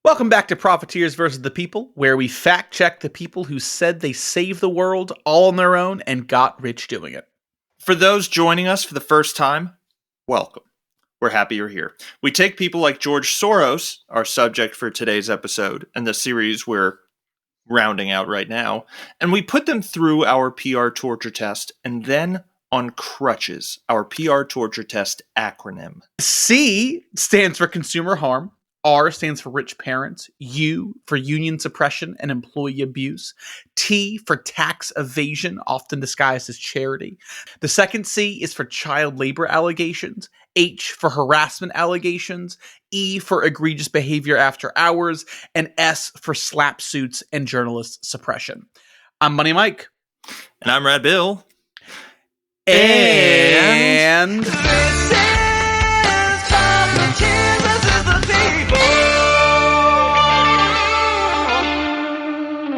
Welcome back to Profiteers versus the People, where we fact check the people who said they saved the world all on their own and got rich doing it. For those joining us for the first time, welcome. We're happy you're here. We take people like George Soros, our subject for today's episode, and the series we're rounding out right now, and we put them through our PR torture test, and then on crutches, our PR torture test acronym. C stands for consumer harm. R stands for rich parents. U for union suppression and employee abuse. T for tax evasion, often disguised as charity. The second C is for child labor allegations. H for harassment allegations. E for egregious behavior after hours. And S for slap suits and journalist suppression. I'm Money Mike. And I'm Rad Bill. And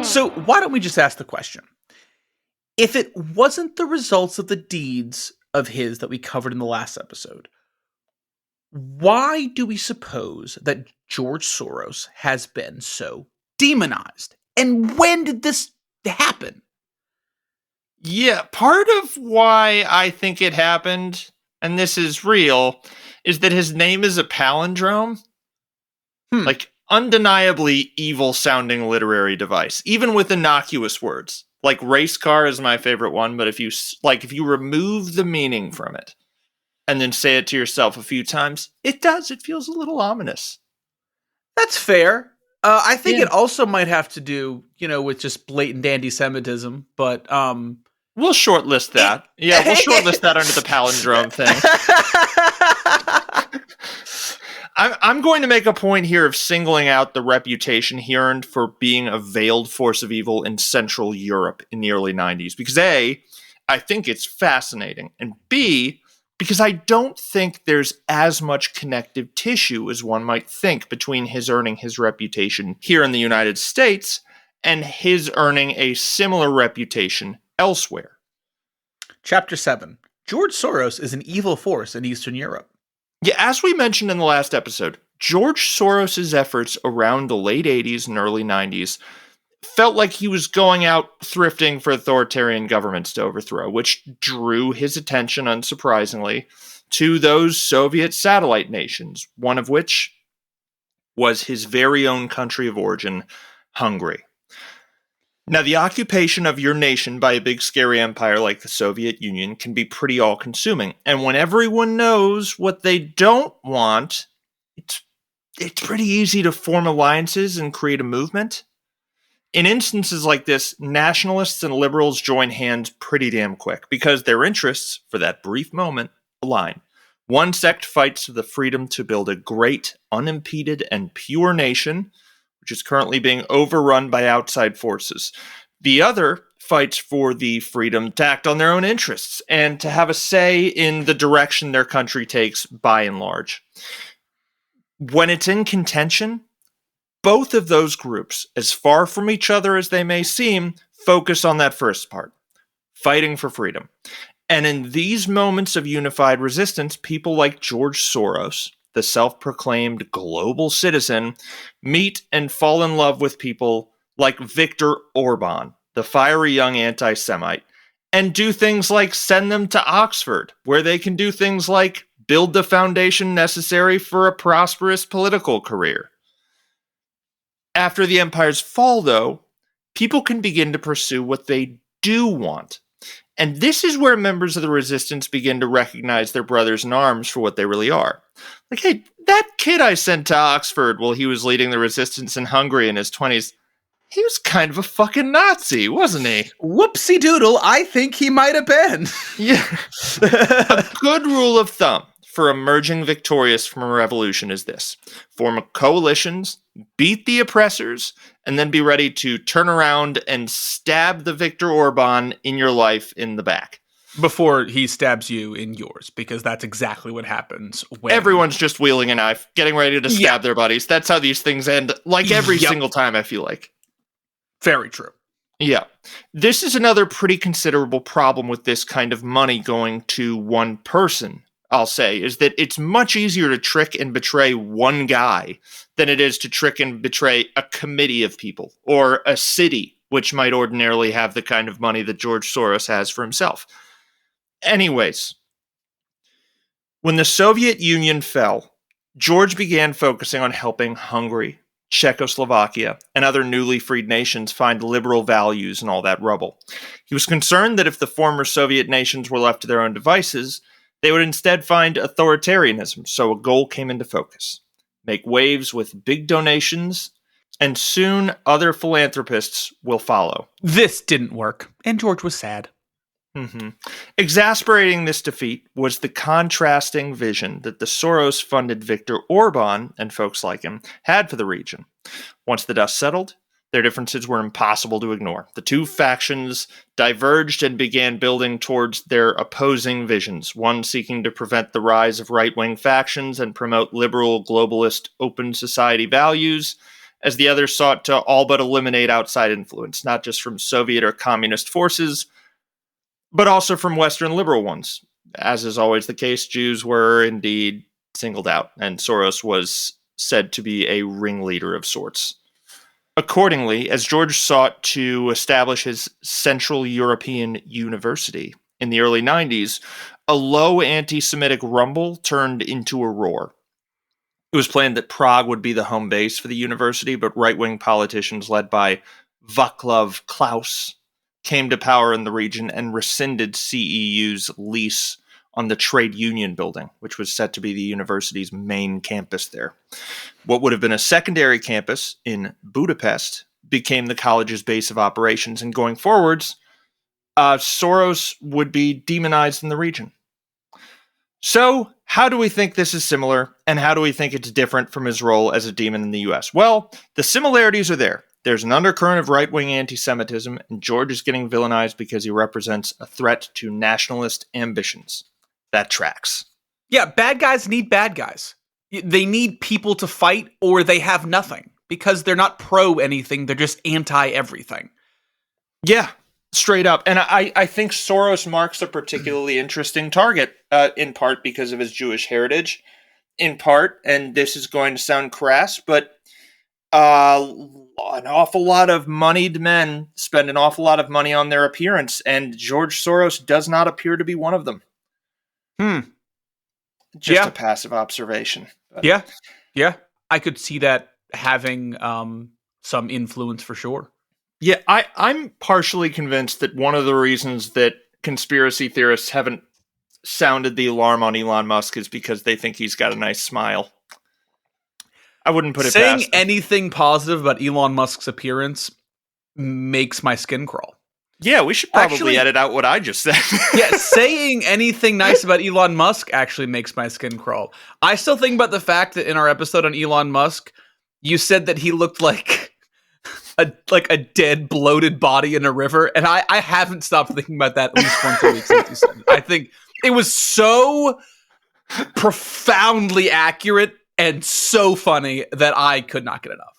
so why don't we just ask the question? If it wasn't the results of the deeds of his that we covered in the last episode, why do we suppose that George Soros has been so demonized? And when did this happen? Yeah, part of why I think it happened, and this is real, is that his name is a palindrome. Like, undeniably evil-sounding literary device, even with innocuous words. Like, race car is my favorite one, but if you remove the meaning from it, and then say it to yourself a few times, it feels a little ominous. That's fair. I think it also might have to do, with just blatant anti-Semitism, but we'll shortlist that. We'll shortlist that under the palindrome thing. I'm going to make a point here of singling out the reputation he earned for being a veiled force of evil in Central Europe in the early 90s. Because A, I think it's fascinating. And B, because I don't think there's as much connective tissue as one might think between his earning his reputation here in the United States and his earning a similar reputation elsewhere. Chapter 7. George Soros is an evil force in Eastern Europe. Yeah, as we mentioned in the last episode, George Soros' efforts around the late 80s and early 90s felt like he was going out thrifting for authoritarian governments to overthrow, which drew his attention, unsurprisingly, to those Soviet satellite nations, one of which was his very own country of origin, Hungary. Now, the occupation of your nation by a big scary empire like the Soviet Union can be pretty all-consuming. And when everyone knows what they don't want, it's pretty easy to form alliances and create a movement. In instances like this, nationalists and liberals join hands pretty damn quick because their interests, for that brief moment, align. One sect fights for the freedom to build a great, unimpeded, and pure nation, which is currently being overrun by outside forces. The other fights for the freedom to act on their own interests and to have a say in the direction their country takes by and large. When it's in contention, both of those groups, as far from each other as they may seem, focus on that first part, fighting for freedom. And in these moments of unified resistance, people like George Soros, the self-proclaimed global citizen, meet and fall in love with people like Viktor Orban, the fiery young anti-Semite, and do things like send them to Oxford, where they can do things like build the foundation necessary for a prosperous political career. After the empire's fall, though, people can begin to pursue what they do want. And this is where members of the resistance begin to recognize their brothers in arms for what they really are. Like, hey, that kid I sent to Oxford while he was leading the resistance in Hungary in his 20s, he was kind of a fucking Nazi, wasn't he? Whoopsie doodle, I think he might have been. Yeah. A good rule of thumb for emerging victorious from a revolution is this: form coalitions, beat the oppressors, and then be ready to turn around and stab the Viktor Orban in your life in the back. Before he stabs you in yours, because that's exactly what happens when everyone's just wielding a knife, getting ready to stab their buddies. That's how these things end, like every single time, I feel like. Very true. Yeah. This is another pretty considerable problem with this kind of money going to one person. I'll say, is that it's much easier to trick and betray one guy than it is to trick and betray a committee of people or a city, which might ordinarily have the kind of money that George Soros has for himself. Anyways, when the Soviet Union fell, George began focusing on helping Hungary, Czechoslovakia, and other newly freed nations find liberal values in all that rubble. He was concerned that if the former Soviet nations were left to their own devices, they would instead find authoritarianism, so a goal came into focus: make waves with big donations, and soon other philanthropists will follow. This didn't work, and George was sad. Exasperating this defeat was the contrasting vision that the Soros-funded Viktor Orban and folks like him had for the region. Once the dust settled, their differences were impossible to ignore. The two factions diverged and began building towards their opposing visions, one seeking to prevent the rise of right-wing factions and promote liberal, globalist, open society values, as the other sought to all but eliminate outside influence, not just from Soviet or communist forces, but also from Western liberal ones. As is always the case, Jews were indeed singled out, and Soros was said to be a ringleader of sorts. Accordingly, as George sought to establish his Central European University in the early 90s, a low anti-Semitic rumble turned into a roar. It was planned that Prague would be the home base for the university, but right-wing politicians led by Václav Klaus came to power in the region and rescinded CEU's lease on the trade union building, which was set to be the university's main campus there. What would have been a secondary campus in Budapest became the college's base of operations, and going forwards, Soros would be demonized in the region. So, how do we think this is similar, and how do we think it's different from his role as a demon in the US? Well, the similarities are there. There's an undercurrent of right-wing anti-Semitism, and George is getting villainized because he represents a threat to nationalist ambitions. That tracks. Yeah, bad guys need bad guys. They need people to fight, or they have nothing, because they're not pro anything, they're just anti-everything. Yeah, straight up. And I think Soros marks a particularly interesting target, in part because of his Jewish heritage, in part, and this is going to sound crass, but an awful lot of moneyed men spend an awful lot of money on their appearance, and George Soros does not appear to be one of them. Just a passive observation. But. Yeah. I could see that having some influence for sure. Yeah, I'm partially convinced that one of the reasons that conspiracy theorists haven't sounded the alarm on Elon Musk is because they think he's got a nice smile. I wouldn't put it saying past them. Anything positive about Elon Musk's appearance makes my skin crawl. Yeah, we should probably edit out what I just said. Yeah, saying anything nice about Elon Musk actually makes my skin crawl. I still think about the fact that in our episode on Elon Musk, you said that he looked like a dead, bloated body in a river, and I haven't stopped thinking about that at least once a week since you said it. I think it was so profoundly accurate and so funny that I could not get enough.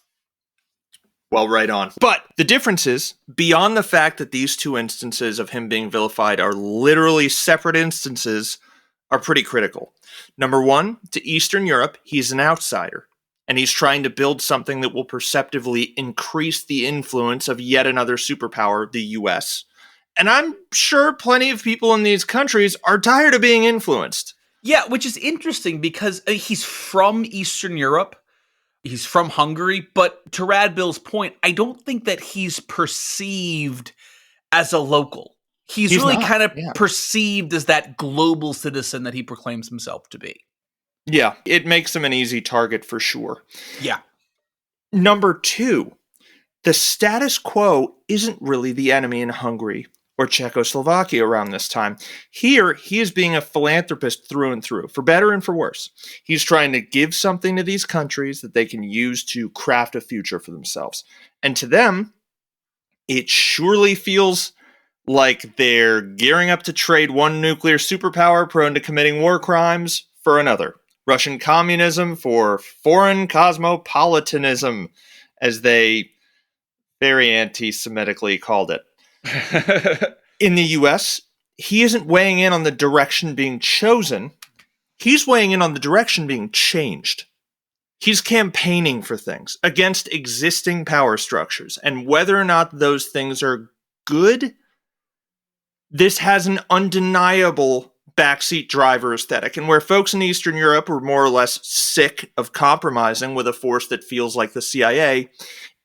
Well, right on. But the difference is, beyond the fact that these two instances of him being vilified are literally separate instances, are pretty critical. Number one, to Eastern Europe, he's an outsider, and he's trying to build something that will perceptively increase the influence of yet another superpower, the US. And I'm sure plenty of people in these countries are tired of being influenced. Yeah, which is interesting because he's from Eastern Europe. He's from Hungary, but to Radbill's point, I don't think that he's perceived as a local. He's really kind of perceived as that global citizen that he proclaims himself to be. Yeah, it makes him an easy target for sure. Yeah. Number two, the status quo isn't really the enemy in Hungary or Czechoslovakia around this time. Here, he is being a philanthropist through and through, for better and for worse. He's trying to give something to these countries that they can use to craft a future for themselves. And to them, it surely feels like they're gearing up to trade one nuclear superpower prone to committing war crimes for another. Russian communism for foreign cosmopolitanism, as they very anti-Semitically called it. In the US, he isn't weighing in on the direction being chosen. He's weighing in on the direction being changed. He's campaigning for things against existing power structures, and whether or not those things are good, this has an undeniable backseat driver aesthetic. And where folks in Eastern Europe were more or less sick of compromising with a force that feels like the CIA,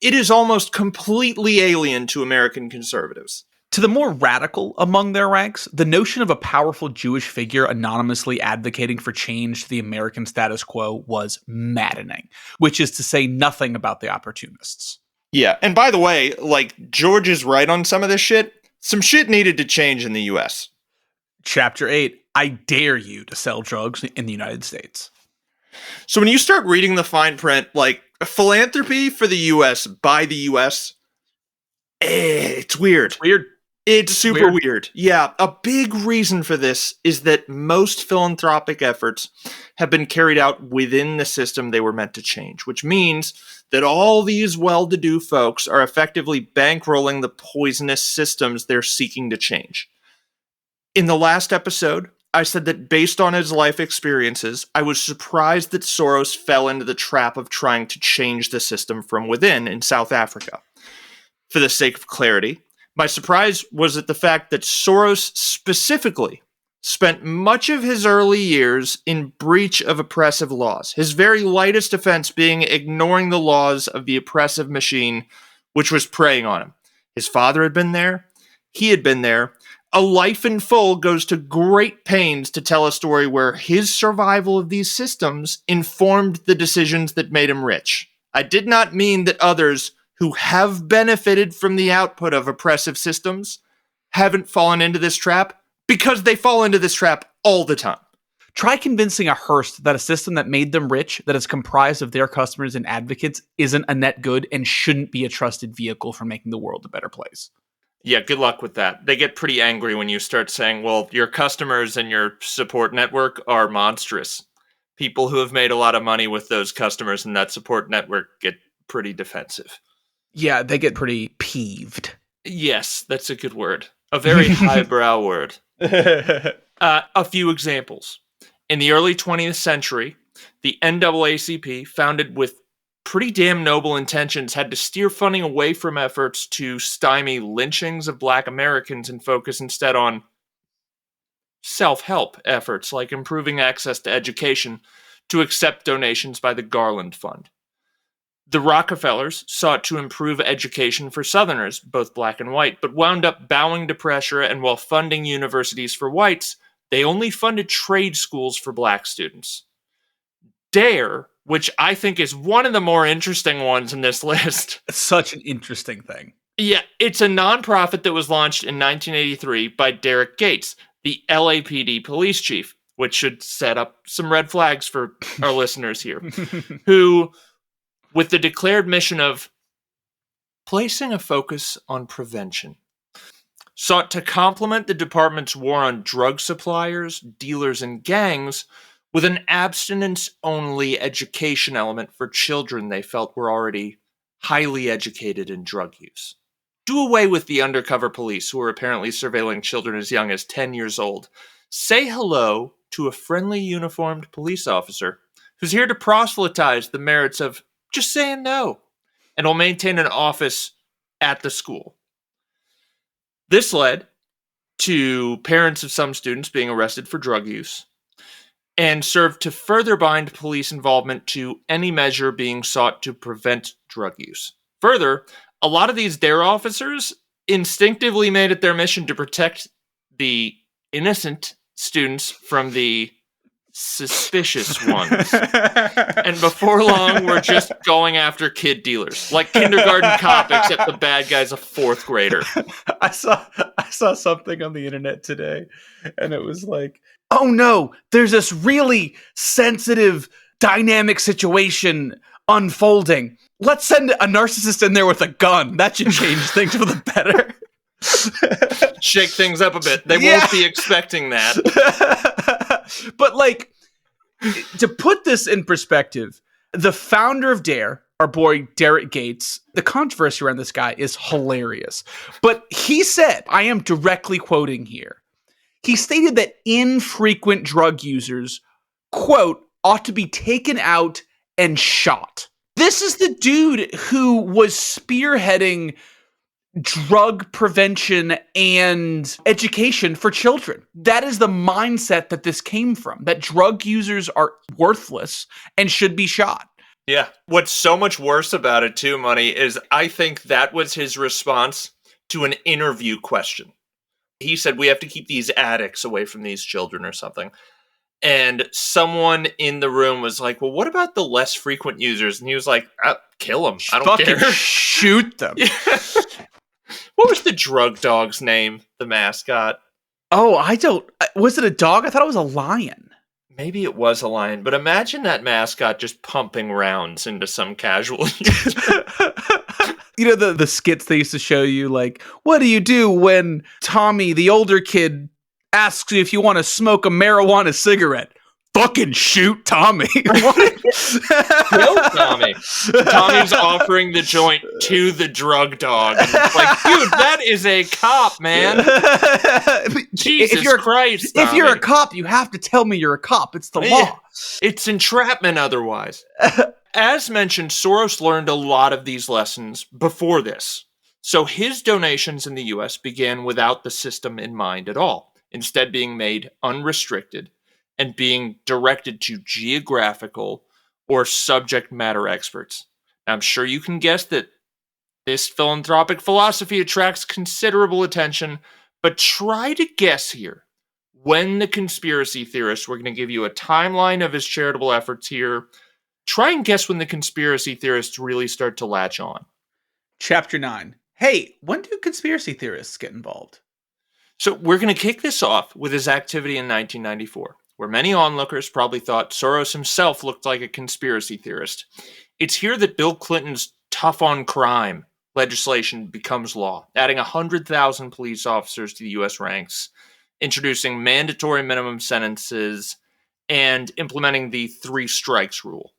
it is almost completely alien to American conservatives. To the more radical among their ranks, the notion of a powerful Jewish figure anonymously advocating for change to the American status quo was maddening, which is to say nothing about the opportunists. Yeah, and by the way, like, George is right on some of this shit. Some shit needed to change in the US. Chapter 8, I dare you to sell drugs in the United States. So when you start reading the fine print, like, philanthropy for the US by the US, it's weird. It's super weird. Yeah, a big reason for this is that most philanthropic efforts have been carried out within the system they were meant to change, which means that all these well-to-do folks are effectively bankrolling the poisonous systems they're seeking to change. In the last episode, I said that based on his life experiences, I was surprised that Soros fell into the trap of trying to change the system from within in South Africa. For the sake of clarity, my surprise was at the fact that Soros specifically spent much of his early years in breach of oppressive laws, his very lightest offense being ignoring the laws of the oppressive machine which was preying on him. His father had been there. He had been there. A Life in Full goes to great pains to tell a story where his survival of these systems informed the decisions that made him rich. I did not mean that others who have benefited from the output of oppressive systems haven't fallen into this trap, because they fall into this trap all the time. Try convincing a Hearst that a system that made them rich, that is comprised of their customers and advocates, isn't a net good and shouldn't be a trusted vehicle for making the world a better place. Yeah, good luck with that. They get pretty angry when you start saying, well, your customers and your support network are monstrous. People who have made a lot of money with those customers and that support network get pretty defensive. Yeah, they get pretty peeved. Yes, that's a good word. A very highbrow word. A few examples. In the early 20th century, the NAACP, founded with pretty damn noble intentions, had to steer funding away from efforts to stymie lynchings of Black Americans and focus instead on self-help efforts like improving access to education to accept donations by the Garland Fund. The Rockefellers sought to improve education for Southerners, both black and white, but wound up bowing to pressure, and while funding universities for whites, they only funded trade schools for black students. DARE, which I think is one of the more interesting ones in this list. It's such an interesting thing. Yeah, it's a nonprofit that was launched in 1983 by Derek Gates, the LAPD police chief, which should set up some red flags for our listeners here, who, with the declared mission of placing a focus on prevention, sought to complement the department's war on drug suppliers, dealers, and gangs with an abstinence-only education element for children they felt were already highly educated in drug use. Do away with the undercover police who are apparently surveilling children as young as 10 years old. Say hello to a friendly uniformed police officer who's here to proselytize the merits of just saying no, and will maintain an office at the school. This led to parents of some students being arrested for drug use, and served to further bind police involvement to any measure being sought to prevent drug use. Further, a lot of these DARE officers instinctively made it their mission to protect the innocent students from the suspicious ones. And before long, we're just going after kid dealers, like Kindergarten Cop, except the bad guy's a fourth grader. I saw something on the internet today, and it was like, oh no, there's this really sensitive, dynamic situation unfolding. Let's send a narcissist in there with a gun. That should change things for the better. Shake things up a bit. They won't be expecting that. But like, to put this in perspective, the founder of DARE, our boy Derek Gates, the controversy around this guy is hilarious. But he said, I am directly quoting here, he stated that infrequent drug users, quote, ought to be taken out and shot. This is the dude who was spearheading drug prevention and education for children. That is the mindset that this came from, that drug users are worthless and should be shot. Yeah. What's so much worse about it too, Money, is I think that was his response to an interview question. He said, we have to keep these addicts away from these children or something. And someone in the room was like, well, what about the less frequent users? And he was like, kill them. I don't Fucking care. Shoot them. Yeah. What was the drug dog's name, the mascot? Oh, was it a dog? I thought it was a lion. Maybe it was a lion, but imagine that mascot just pumping rounds into some casual user. You know, the skits they used to show you, like, what do you do when Tommy, the older kid, asks you if you want to smoke a marijuana cigarette? Fucking shoot Tommy. What? Kill Tommy. Tommy's offering the joint to the drug dog. And it's like, dude, that is a cop, man. Jesus Christ, Tommy. If you're a cop, you have to tell me you're a cop. It's the law. It's entrapment otherwise. As mentioned, Soros learned a lot of these lessons before this. So his donations in the US began without the system in mind at all, instead being made unrestricted and being directed to geographical or subject matter experts. Now, I'm sure you can guess that this philanthropic philosophy attracts considerable attention, but try to guess here when the conspiracy theorists, we're going to give you a timeline of his charitable efforts here. Try and guess when the conspiracy theorists really start to latch on. Chapter 9. Hey, when do conspiracy theorists get involved? So we're going to kick this off with his activity in 1994. Where many onlookers probably thought Soros himself looked like a conspiracy theorist. It's here that Bill Clinton's tough on crime legislation becomes law, adding 100,000 police officers to the U.S. ranks, introducing mandatory minimum sentences, and implementing the 3 strikes rule.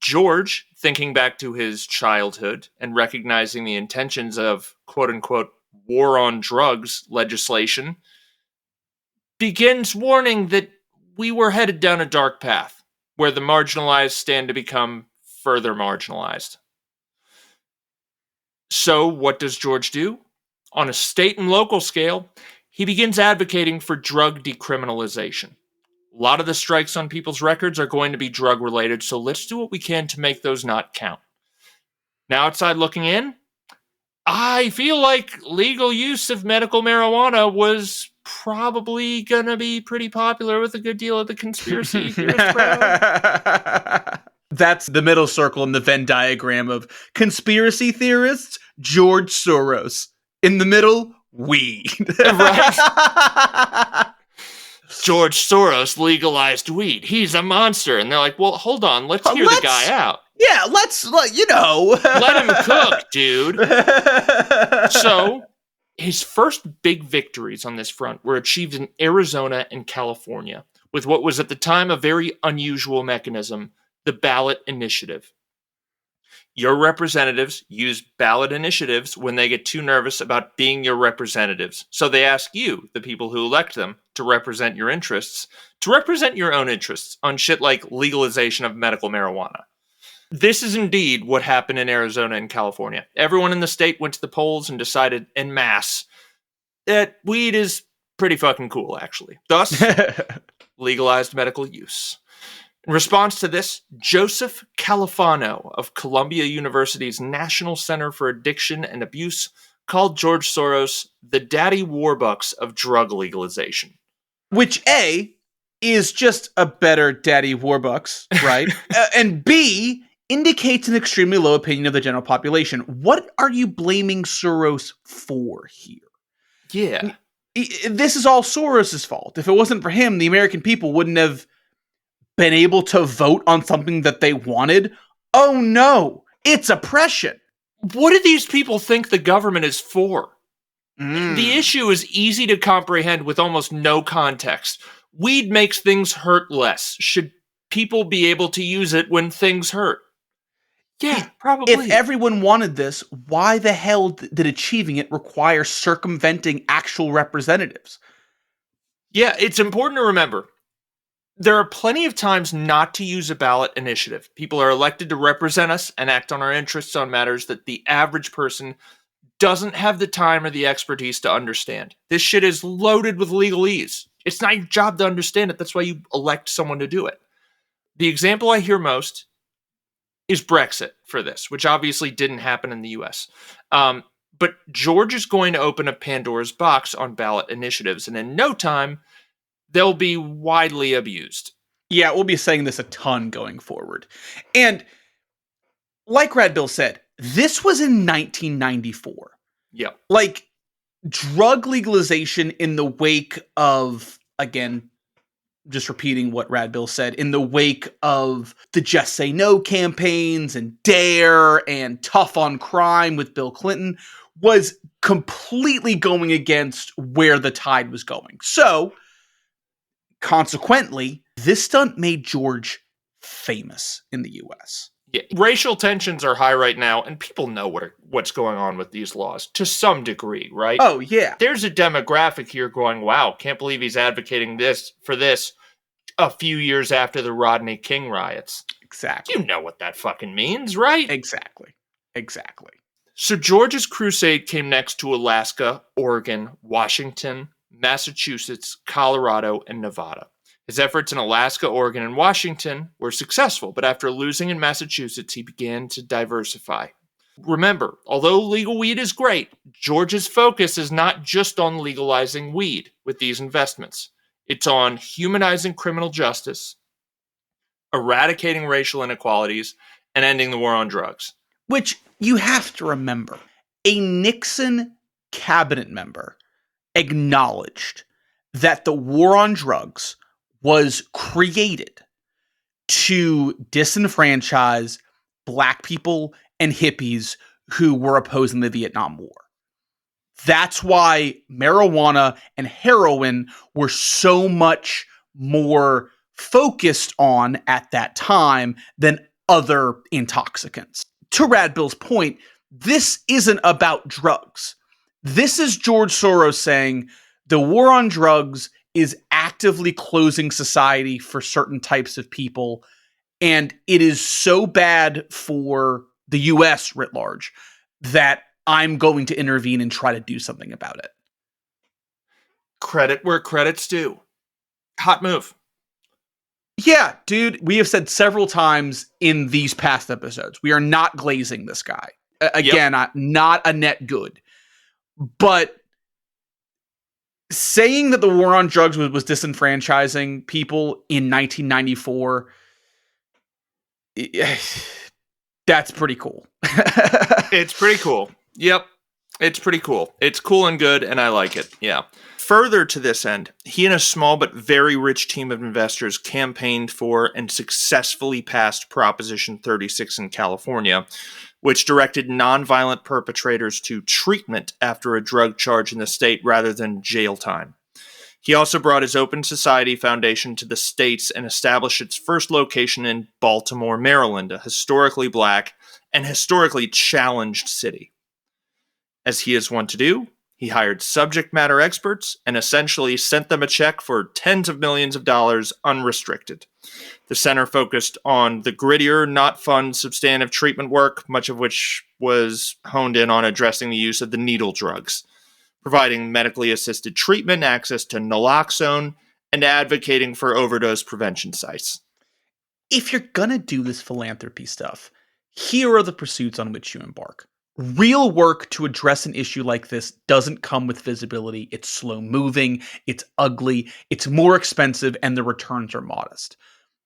George, thinking back to his childhood and recognizing the intentions of quote-unquote war on drugs legislation, begins warning that we were headed down a dark path, where the marginalized stand to become further marginalized. So what does George do? On a state and local scale, he begins advocating for drug decriminalization. A lot of the strikes on people's records are going to be drug-related, so let's do what we can to make those not count. Now, outside looking in, I feel like legal use of medical marijuana was probably gonna be pretty popular with a good deal of the conspiracy theorist crowd. That's the middle circle in the Venn diagram of conspiracy theorists, George Soros. In the middle, weed. Right. George Soros legalized weed. He's a monster. And they're like, well, hold on. Let's hear the guy out. Yeah, let's, let him cook, dude. So, his first big victories on this front were achieved in Arizona and California, with what was at the time a very unusual mechanism, the ballot initiative. Your representatives use ballot initiatives when they get too nervous about being your representatives. So they ask you, the people who elect them, to represent your interests, to represent your own interests on shit like legalization of medical marijuana. This is indeed what happened in Arizona and California. Everyone in the state went to the polls and decided en masse that weed is pretty fucking cool, actually. Thus, legalized medical use. In response to this, Joseph Califano of Columbia University's National Center for Addiction and Abuse called George Soros the daddy warbucks of drug legalization. Which, A, is just a better daddy warbucks, right? And B, indicates an extremely low opinion of the general population. What are you blaming Soros for here? Yeah. This is all Soros's fault. If it wasn't for him, the American people wouldn't have been able to vote on something that they wanted. Oh no, it's oppression. What do these people think the government is for? The issue is easy to comprehend with almost no context. Weed makes things hurt less. Should people be able to use it when things hurt? Yeah, probably. If everyone wanted this, why the hell did achieving it require circumventing actual representatives? Yeah, it's important to remember. There are plenty of times not to use a ballot initiative. People are elected to represent us and act on our interests on matters that the average person doesn't have the time or the expertise to understand. This shit is loaded with legalese. It's not your job to understand it. That's why you elect someone to do it. The example I hear most is Brexit for this, which obviously didn't happen in the US. But George is going to open a Pandora's box on ballot initiatives, and in no time, they'll be widely abused. Yeah, we'll be saying this a ton going forward. And like Rad Bill said, this was in 1994. Yep. Like, drug legalization in the wake of, again, just repeating what Rad Bill said, in the wake of the Just Say No campaigns and DARE and Tough on Crime with Bill Clinton, was completely going against where the tide was going. So, consequently, this stunt made George famous in the US. Yeah, racial tensions are high right now, and people know what's going on with these laws to some degree, right? Oh, yeah. There's a demographic here going, wow, can't believe he's advocating this a few years after the Rodney King riots. Exactly. You know what that fucking means, right? Exactly. So George's crusade came next to Alaska, Oregon, Washington, Massachusetts, Colorado, and Nevada. His efforts in Alaska, Oregon, and Washington were successful, but after losing in Massachusetts, he began to diversify. Remember, although legal weed is great, George's focus is not just on legalizing weed with these investments. It's on humanizing criminal justice, eradicating racial inequalities, and ending the war on drugs. Which you have to remember, a Nixon cabinet member acknowledged that the war on drugs was created to disenfranchise black people and hippies who were opposing the Vietnam War. That's why marijuana and heroin were so much more focused on at that time than other intoxicants. To Rad Bill's point, this isn't about drugs. This is George Soros saying the war on drugs is actively closing society for certain types of people, and it is so bad for the US writ large that I'm going to intervene and try to do something about it. Credit where credit's due. Hot move. Yeah, dude, we have said several times in these past episodes, we are not glazing this guy. Again, not a net good. But saying that the war on drugs was disenfranchising people in 1994, that's pretty cool. It's pretty cool. Yep. It's pretty cool. It's cool and good, and I like it. Yeah. Further to this end, he and a small but very rich team of investors campaigned for and successfully passed Proposition 36 in California, which directed nonviolent perpetrators to treatment after a drug charge in the state rather than jail time. He also brought his Open Society Foundation to the states and established its first location in Baltimore, Maryland, a historically black and historically challenged city. As he is wont to do, he hired subject matter experts and essentially sent them a check for tens of millions of dollars unrestricted. The center focused on the grittier, not fun, substantive treatment work, much of which was honed in on addressing the use of the needle drugs, providing medically assisted treatment, access to naloxone, and advocating for overdose prevention sites. If you're gonna do this philanthropy stuff, here are the pursuits on which you embark. Real work to address an issue like this doesn't come with visibility. It's slow moving, it's ugly, it's more expensive, and the returns are modest.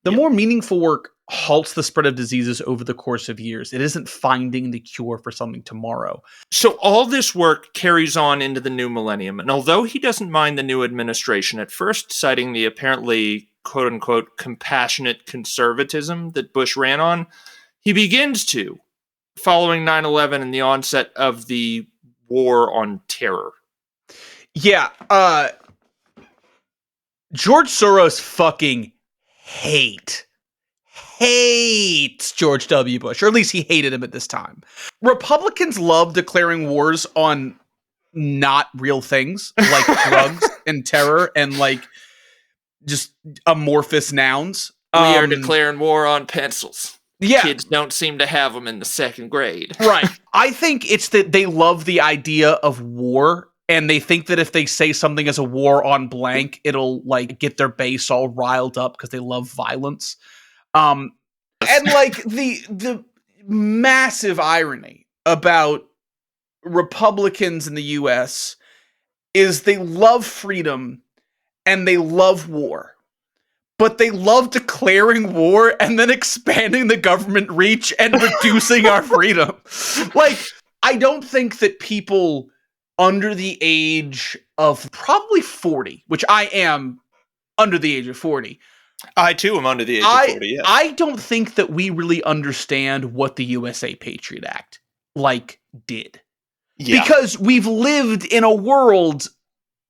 The more meaningful work halts the spread of diseases over the course of years. It isn't finding the cure for something tomorrow. So all this work carries on into the new millennium, and although he doesn't mind the new administration, at first citing the apparently quote-unquote compassionate conservatism that Bush ran on, he begins to, following 9/11 and the onset of the war on terror. Yeah, George Soros fucking hates George W. Bush, or at least he hated him at this time. Republicans love declaring wars on not real things like drugs and terror and like just amorphous nouns. We are declaring war on pencils. Yeah. Kids don't seem to have them in the second grade. Right. I think it's that they love the idea of war, and they think that if they say something as a war on blank, it'll like get their base all riled up because they love violence. And like the massive irony about Republicans in the US is they love freedom and they love war. But they love declaring war and then expanding the government reach and reducing our freedom. Like, I don't think that people under the age of probably 40, which I am under the age of 40. I, too, am under the age of 40, yes. I don't think that we really understand what the USA Patriot Act, did. Yeah. Because we've lived in a world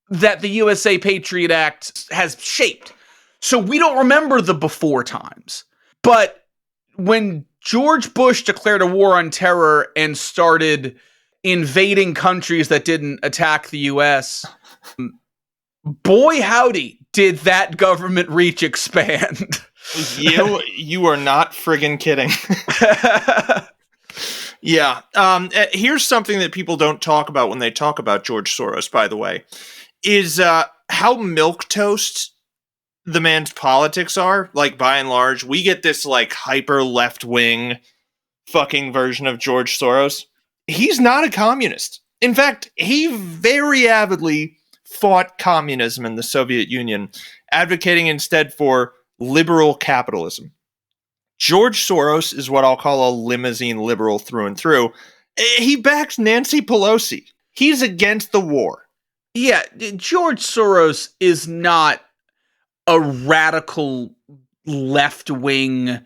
that the USA Patriot Act has shaped. So we don't remember the before times. But when George Bush declared a war on terror and started invading countries that didn't attack the US, boy howdy, did that government reach expand. You are not friggin' kidding. Yeah. Here's something that people don't talk about when they talk about George Soros, by the way, is how milquetoast the man's politics are. Like, by and large, we get this like hyper left-wing fucking version of George Soros. He's not a communist. In fact, he very avidly fought communism in the Soviet Union, advocating instead for liberal capitalism. George Soros is what I'll call a limousine liberal through and through. He backs Nancy Pelosi. He's against the war. Yeah, George Soros is not a radical left-wing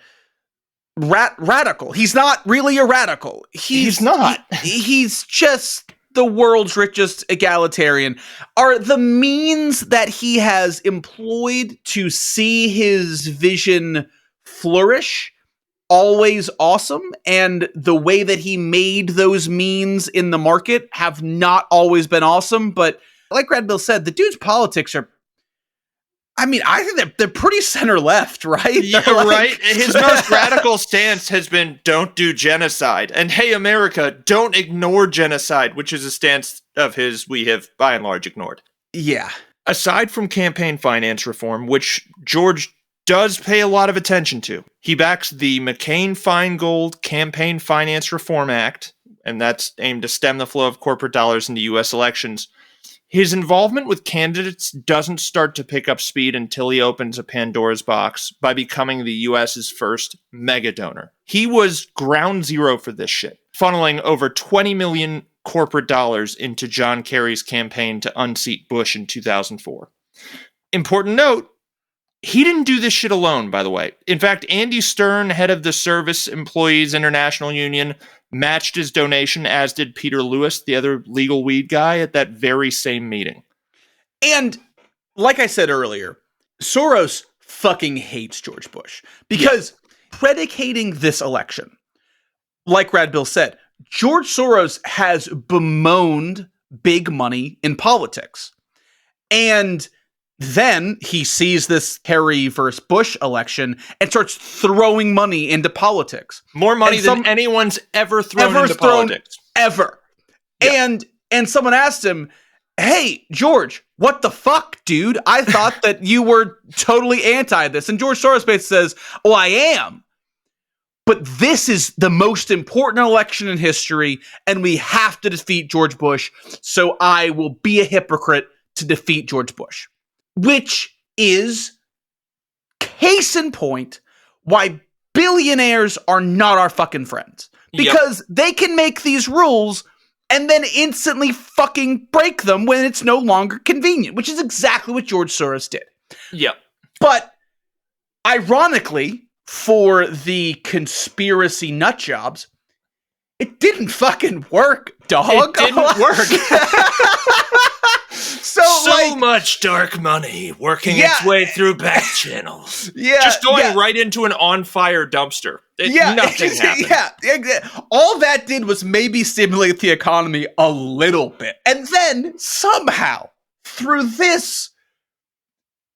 radical. He's not really a radical. He's not. He's just the world's richest egalitarian. Are the means that he has employed to see his vision flourish always awesome? And the way that he made those means in the market have not always been awesome. But like Red Bill said, the dude's politics are, I mean, I think they're pretty center left, right? Yeah, right. His most radical stance has been don't do genocide. And hey, America, don't ignore genocide, which is a stance of his we have by and large ignored. Yeah. Aside from campaign finance reform, which George does pay a lot of attention to, he backs the McCain-Feingold Campaign Finance Reform Act, and that's aimed to stem the flow of corporate dollars into U.S. elections. His involvement with candidates doesn't start to pick up speed until he opens a Pandora's box by becoming the U.S.'s first mega donor. He was ground zero for this shit, funneling over 20 million corporate dollars into John Kerry's campaign to unseat Bush in 2004. Important note, he didn't do this shit alone, by the way. In fact, Andy Stern, head of the Service Employees International Union, matched his donation, as did Peter Lewis, the other legal weed guy, at that very same meeting. And like I said earlier, Soros fucking hates George Bush because predicating this election, like Rad Bill said, George Soros has bemoaned big money in politics. And then he sees this Kerry versus Bush election and starts throwing money into politics. More money than anyone's ever thrown into politics. Ever. Yeah. And someone asked him, hey, George, what the fuck, dude? I thought that you were totally anti this. And George Soros basically says, well, I am. But this is the most important election in history, and we have to defeat George Bush, so I will be a hypocrite to defeat George Bush. Which is, case in point, why billionaires are not our fucking friends. Because they can make these rules and then instantly fucking break them when it's no longer convenient, which is exactly what George Soros did. Yep. But, ironically, for the conspiracy nutjobs, it didn't fucking work, dog. It didn't work. So much dark money working its way through back channels. Just going right into an on-fire dumpster. Nothing happened. All that did was maybe stimulate the economy a little bit. And then, somehow, through this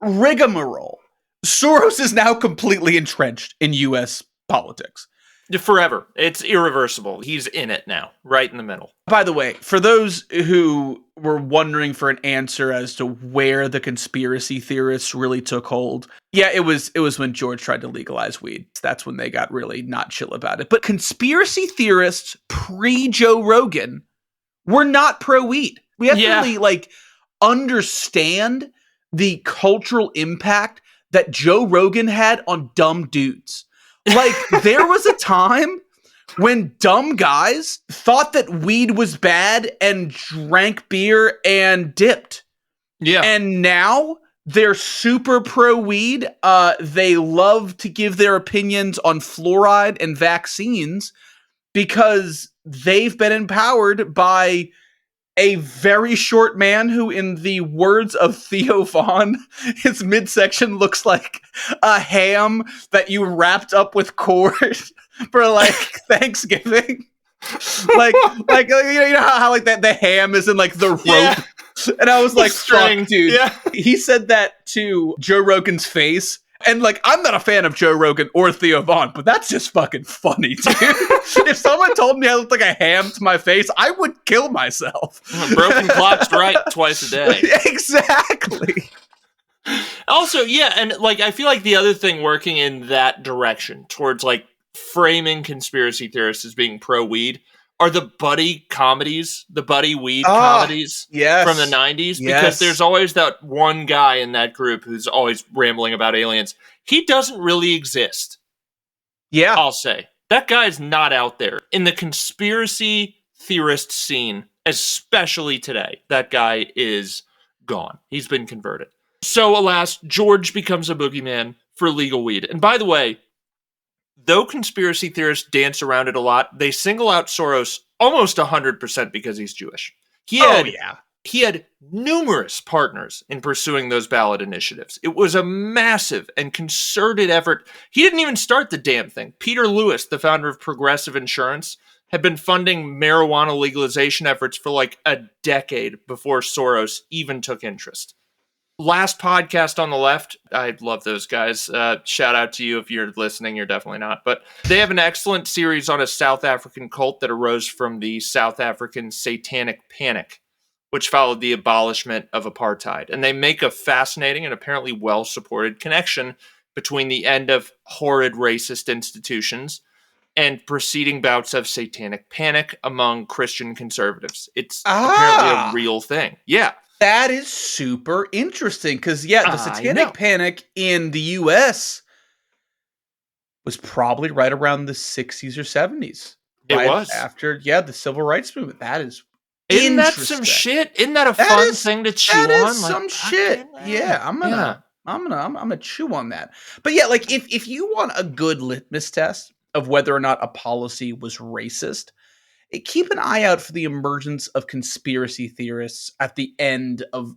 rigmarole. Soros is now completely entrenched in U.S. politics. Forever. It's irreversible. He's in it now, right in the middle. By the way, for those who were wondering for an answer as to where the conspiracy theorists really took hold, yeah, it was when George tried to legalize weed. That's when they got really not chill about it. But conspiracy theorists pre-Joe Rogan were not pro-weed. We have to really, understand the cultural impact that Joe Rogan had on dumb dudes. There was a time when dumb guys thought that weed was bad and drank beer and dipped. Yeah. And now they're super pro-weed. They love to give their opinions on fluoride and vaccines because they've been empowered by a very short man who, in the words of Theo Vaughn, his midsection looks like a ham that you wrapped up with cord for Thanksgiving. You know how that the ham is in the rope. Yeah. And I was like, fuck, dude. Yeah. He said that to Joe Rogan's face. And I'm not a fan of Joe Rogan or Theo Vaughn, but that's just fucking funny, dude. If someone told me I looked like a ham to my face, I would kill myself. Broken clock's right twice a day. Exactly. Also, yeah, and I feel like the other thing working in that direction towards framing conspiracy theorists as being pro-weed are the buddy comedies, the buddy weed comedies from the 90s. Because there's always that one guy in that group who's always rambling about aliens. He doesn't really exist. Yeah. I'll say. That guy's not out there. In the conspiracy theorist scene, especially today, that guy is gone. He's been converted. So, alas, George becomes a boogeyman for legal weed. And by the way, though conspiracy theorists dance around it a lot, they single out Soros almost 100% because he's Jewish. He had numerous partners in pursuing those ballot initiatives. It was a massive and concerted effort. He didn't even start the damn thing. Peter Lewis, the founder of Progressive Insurance, had been funding marijuana legalization efforts for a decade before Soros even took interest. Last podcast on the left. I love those guys. Shout out to you if you're listening. You're definitely not. But they have an excellent series on a South African cult that arose from the South African Satanic Panic, which followed the abolishment of apartheid. And they make a fascinating and apparently well-supported connection between the end of horrid racist institutions and preceding bouts of satanic panic among Christian conservatives. It's apparently a real thing. Yeah. That is super interesting because, the Satanic Panic in the U.S. was probably right around the 60s or 70s. It was. After, the Civil Rights Movement. That is Isn't that some shit? Isn't that a fun thing to chew on? That is some shit. Yeah, I'm gonna chew on that. But if you want a good litmus test of whether or not a policy was racist, keep an eye out for the emergence of conspiracy theorists at the end of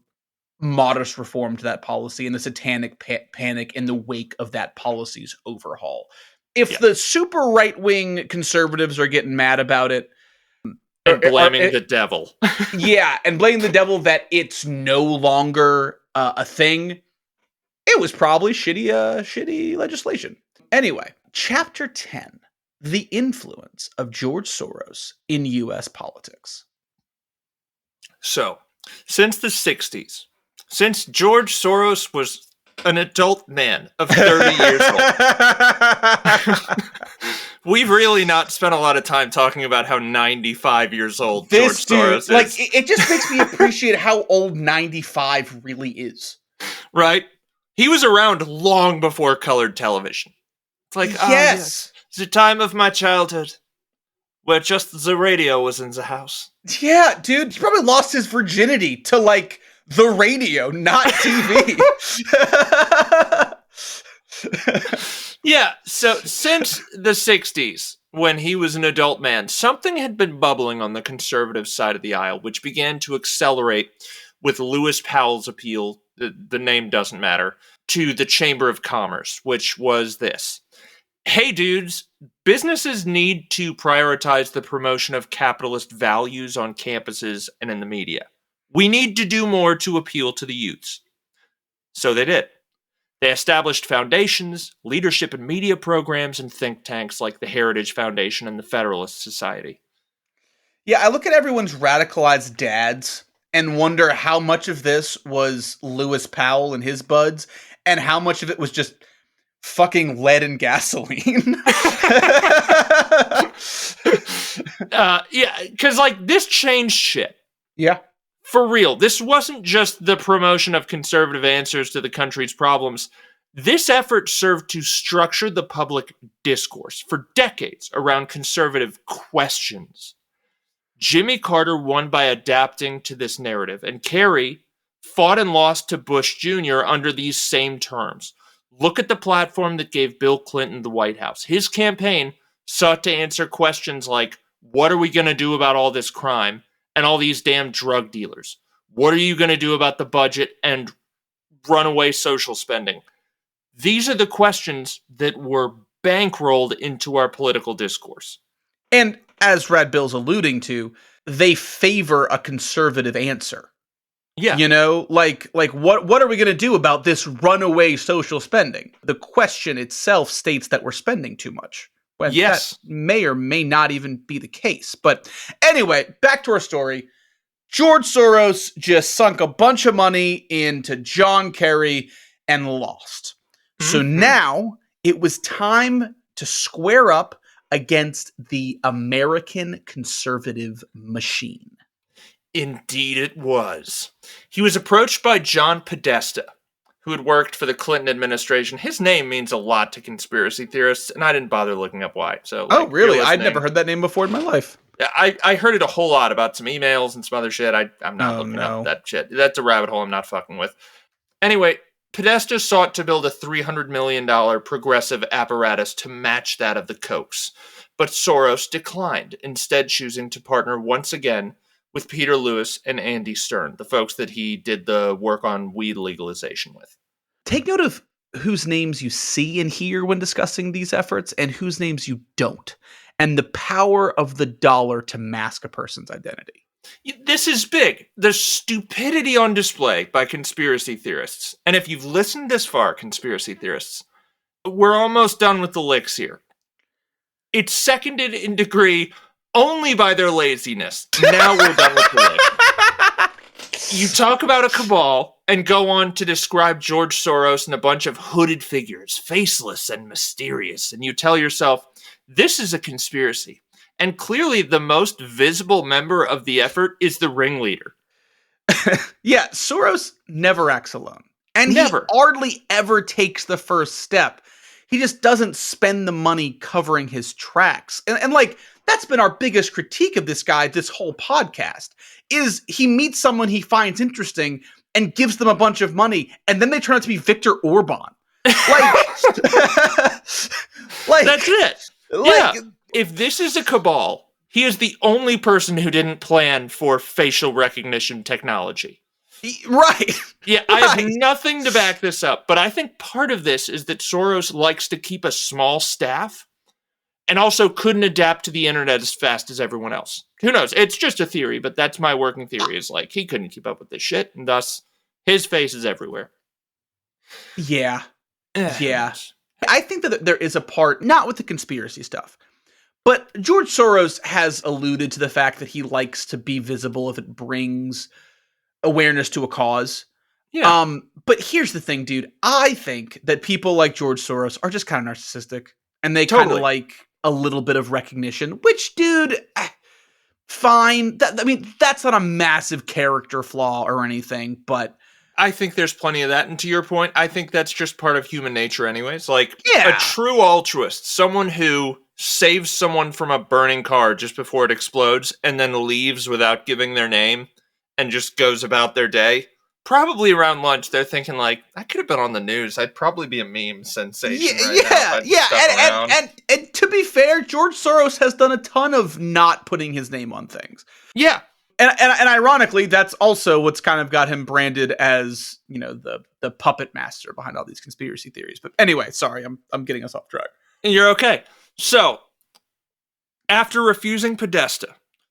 modest reform to that policy and the satanic panic in the wake of that policy's overhaul. If the super right-wing conservatives are getting mad about it, and blaming the devil. And blaming the devil that it's no longer a thing, it was probably shitty legislation. Anyway, Chapter 10. The influence of George Soros in U.S. politics. So, since the 60s, since George Soros was an adult man of 30 years old, we've really not spent a lot of time talking about how 95 years old George Soros is. It just makes me appreciate how old 95 really is. Right? He was around long before colored television. It's yes. It's the time of my childhood where just the radio was in the house. Yeah, dude, he probably lost his virginity to the radio, not TV. Yeah, so since the 60s, when he was an adult man, something had been bubbling on the conservative side of the aisle, which began to accelerate with Lewis Powell's appeal, the name doesn't matter, to the Chamber of Commerce, which was this. Hey, dudes, businesses need to prioritize the promotion of capitalist values on campuses and in the media. We need to do more to appeal to the youths. So they did. They established foundations, leadership and media programs, and think tanks like the Heritage Foundation and the Federalist Society. Yeah, I look at everyone's radicalized dads and wonder how much of this was Lewis Powell and his buds, and how much of it was just fucking lead and gasoline. Yeah, because this changed shit. Yeah. For real, this wasn't just the promotion of conservative answers to the country's problems. This effort served to structure the public discourse for decades around conservative questions. Jimmy Carter won by adapting to this narrative, and Kerry fought and lost to Bush Jr. under these same terms. Look at the platform that gave Bill Clinton the White House. His campaign sought to answer questions like, what are we going to do about all this crime and all these damn drug dealers? What are you going to do about the budget and runaway social spending? These are the questions that were bankrolled into our political discourse. And as Rad Bill's alluding to, they favor a conservative answer. Yeah. You know, like what are we going to do about this runaway social spending? The question itself states that we're spending too much. When yes. That may or may not even be the case. But anyway, back to our story. George Soros just sunk a bunch of money into John Kerry and lost. Mm-hmm. So now it was time to square up against the American conservative machine. Indeed it was. He was approached by John Podesta, who had worked for the Clinton administration. His name means a lot to conspiracy theorists, and I didn't bother looking up why. So, oh, really? I'd never heard that name before in my life. I heard it a whole lot about some emails and some other shit. I'm not looking up that shit. That's a rabbit hole I'm not fucking with. Anyway, Podesta sought to build a $300 million progressive apparatus to match that of the Kochs, but Soros declined, instead choosing to partner once again with Peter Lewis and Andy Stern, the folks that he did the work on weed legalization with. Take note of whose names you see and hear when discussing these efforts and whose names you don't, and the power of the dollar to mask a person's identity. This is big. The stupidity on display by conspiracy theorists. And if you've listened this far, conspiracy theorists, we're almost done with the licks here. It's seconded in degree only by their laziness. Now we're done with the licks. You talk about a cabal and go on to describe George Soros and a bunch of hooded figures, faceless and mysterious, and you tell yourself, this is a conspiracy. And clearly the most visible member of the effort is the ringleader. Yeah, Soros never acts alone. And never. He hardly ever takes the first step. He just doesn't spend the money covering his tracks. And that's been our biggest critique of this guy, this whole podcast, is he meets someone he finds interesting and gives them a bunch of money, and then they turn out to be Viktor Orban. That's it. Yeah. If this is a cabal, he is the only person who didn't plan for facial recognition technology. Right. Yeah, I have nothing to back this up, but I think part of this is that Soros likes to keep a small staff and also couldn't adapt to the internet as fast as everyone else. Who knows? It's just a theory, but that's my working theory, is he couldn't keep up with this shit, and thus his face is everywhere. Yeah. Yeah. I think that there is a part, not with the conspiracy stuff, but George Soros has alluded to the fact that he likes to be visible if it brings awareness to a cause. Yeah. But here's the thing, dude. I think that people like George Soros are just kind of narcissistic, and they kind of like a little bit of recognition, which, dude, fine. That's not a massive character flaw or anything, but I think there's plenty of that. And to your point, I think that's just part of human nature anyways. A Yeah. true altruist, someone who saves someone from a burning car just before it explodes and then leaves without giving their name and just goes about their day. Probably around lunch, they're thinking I could have been on the news. I'd probably be a meme sensation now. And to be fair, George Soros has done a ton of not putting his name on things. Yeah. And ironically, that's also what's kind of got him branded as, the puppet master behind all these conspiracy theories. But anyway, sorry, I'm getting us off track. You're okay. So, after refusing Podesta,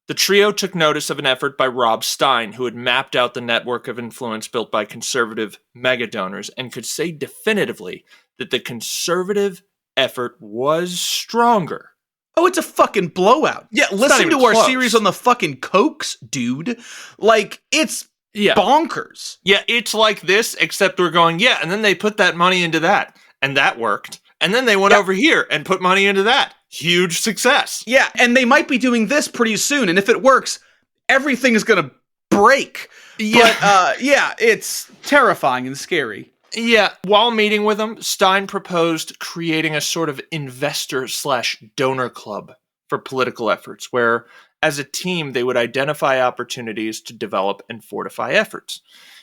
The trio took notice of an effort by Rob Stein, who had mapped out the network of influence built by conservative mega-donors and could say definitively that the conservative effort was stronger. Oh, it's a fucking blowout. Yeah, listen to our close. series on the fucking Cokes, dude. Like, it's bonkers. Yeah, it's like this, except we're going, and then they put that money into that, and that worked. And then they went over here and put money into that. Huge success. Yeah, and they might be doing this pretty soon, and if it works, everything is going to break. Yeah. But, it's terrifying and scary. Yeah, while meeting with them, Stein proposed creating a sort of investor/donor club for political efforts, where, as a team, they would identify opportunities to develop and fortify efforts.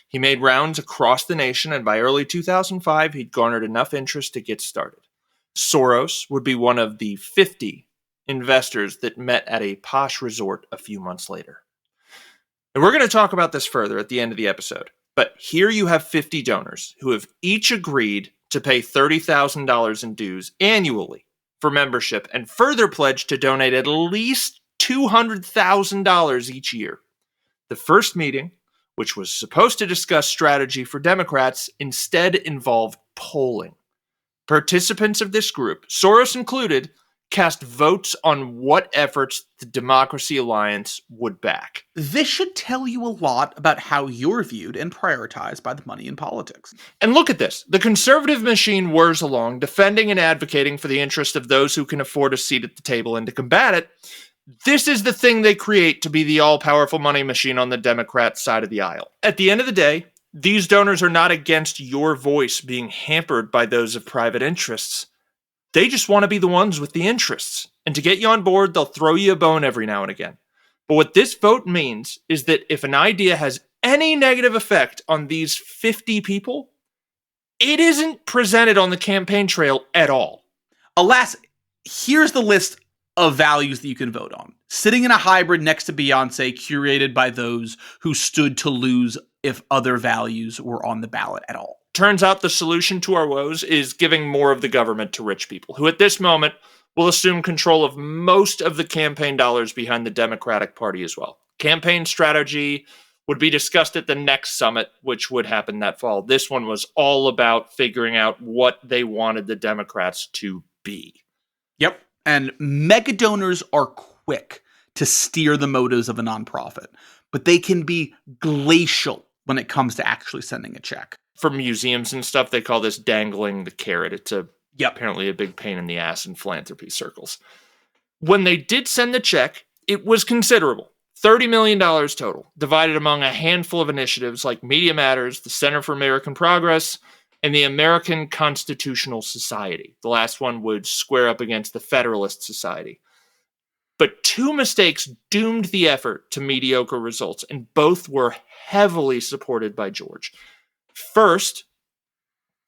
He made rounds across the nation, and by early 2005, he'd garnered enough interest to get started. Soros would be one of the 50 investors that met at a posh resort a few months later. And we're going to talk about this further at the end of the episode. But here you have 50 donors who have each agreed to pay $30,000 in dues annually for membership and further pledged to donate at least $200,000 each year. The first meeting, which was supposed to discuss strategy for Democrats, instead involved polling. Participants of this group, Soros included, cast votes on what efforts the Democracy Alliance would back. This should tell you a lot about how you're viewed and prioritized by the money in politics. And look at this. The conservative machine whirs along, defending and advocating for the interest of those who can afford a seat at the table, and to combat it, this is the thing they create to be the all-powerful money machine on the Democrat side of the aisle. At the end of the day, these donors are not against your voice being hampered by those of private interests. They just want to be the ones with the interests. And to get you on board, they'll throw you a bone every now and again. But what this vote means is that if an idea has any negative effect on these 50 people, it isn't presented on the campaign trail at all. Alas, here's the list of values that you can vote on. Sitting in a hybrid next to Beyonce, curated by those who stood to lose if other values were on the ballot at all. Turns out the solution to our woes is giving more of the government to rich people, who at this moment will assume control of most of the campaign dollars behind the Democratic Party as well. Campaign strategy would be discussed at the next summit, which would happen that fall. This one was all about figuring out what they wanted the Democrats to be. Yep. And mega donors are quick to steer the motives of a nonprofit, but they can be glacial when it comes to actually sending a check. For museums and stuff, they call this dangling the carrot. It's apparently a big pain in the ass in philanthropy circles. When they did send the check, it was considerable. $30 million total, divided among a handful of initiatives like Media Matters, the Center for American Progress, and the American Constitutional Society. The last one would square up against the Federalist Society. But two mistakes doomed the effort to mediocre results, and both were heavily supported by George. First,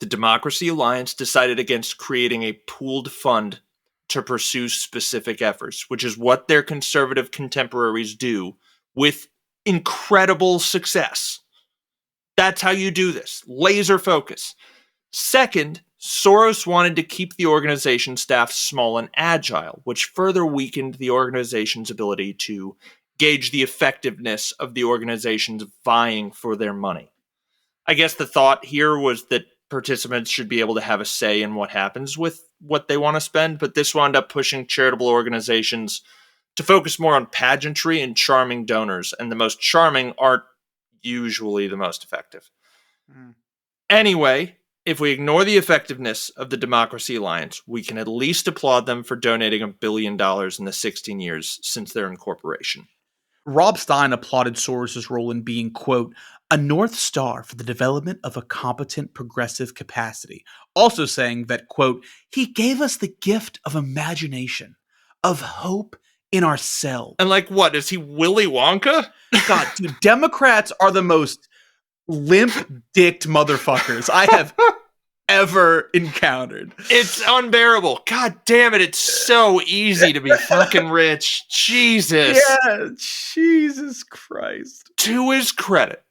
the Democracy Alliance decided against creating a pooled fund to pursue specific efforts, which is what their conservative contemporaries do with incredible success. That's how you do this. Laser focus. Second, Soros wanted to keep the organization staff small and agile, which further weakened the organization's ability to gauge the effectiveness of the organizations vying for their money. I guess the thought here was that participants should be able to have a say in what happens with what they want to spend, but this wound up pushing charitable organizations to focus more on pageantry and charming donors, and the most charming aren't usually the most effective. Anyway, if we ignore the effectiveness of the Democracy Alliance, we can at least applaud them for donating $1 billion in the 16 years since their incorporation. Rob Stein applauded Soros' role in being, quote, a North Star for the development of a competent progressive capacity, also saying that, quote, he gave us the gift of imagination, of hope in ourselves. And like what, is he Willy Wonka? God, dude, Democrats are the most limp-dicked motherfuckers I have ever encountered. It's unbearable. God damn it, it's so easy to be fucking rich. Jesus. Yeah, Jesus Christ. To his credit,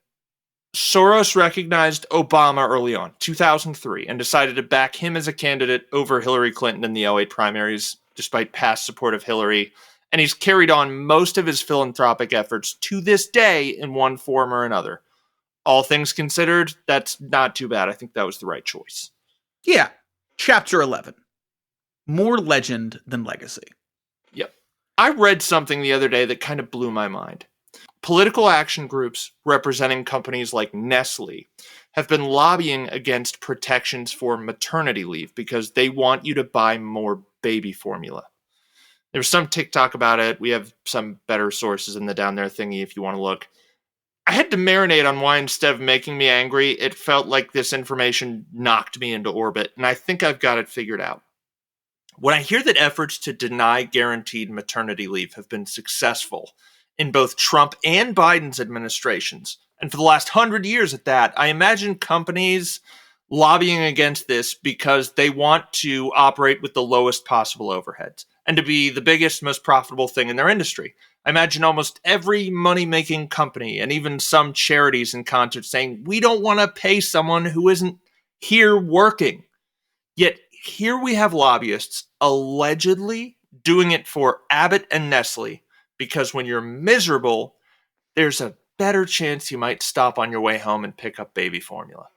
Soros recognized Obama early on, 2003, and decided to back him as a candidate over Hillary Clinton in the 2008 primaries, despite past support of Hillary and he's carried on most of his philanthropic efforts to this day in one form or another. All things considered, that's not too bad. I think that was the right choice. Yeah. Chapter 11. More legend than legacy. Yep. I read something the other day that kind of blew my mind. Political action groups representing companies like Nestle have been lobbying against protections for maternity leave because they want you to buy more baby formula. There's some TikTok about it. We have some better sources in the down there thingy if you want to look. I had to marinate on why, instead of making me angry, it felt like this information knocked me into orbit, and I think I've got it figured out. When I hear that efforts to deny guaranteed maternity leave have been successful in both Trump and Biden's administrations, and for the last 100 years at that, I imagine companies lobbying against this because they want to operate with the lowest possible overheads and to be the biggest, most profitable thing in their industry. I imagine almost every money-making company and even some charities in concert saying, we don't want to pay someone who isn't here working. Yet here we have lobbyists allegedly doing it for Abbott and Nestle because when you're miserable, there's a better chance you might stop on your way home and pick up baby formula.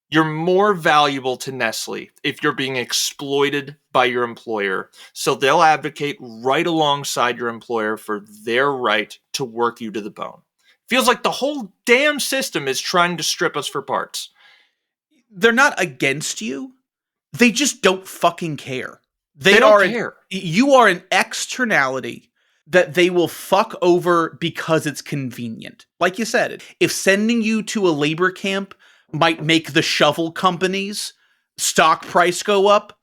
You're more valuable to Nestle if you're being exploited by your employer, so they'll advocate right alongside your employer for their right to work you to the bone. Feels like the whole damn system is trying to strip us for parts. They're not against you. They just don't fucking care. They don't care. You are an externality that they will fuck over because it's convenient. Like you said, if sending you to a labor camp might make the shovel companies' stock price go up,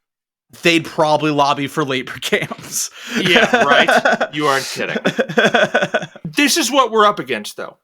they'd probably lobby for labor camps. Yeah, right? You aren't kidding. This is what we're up against, though.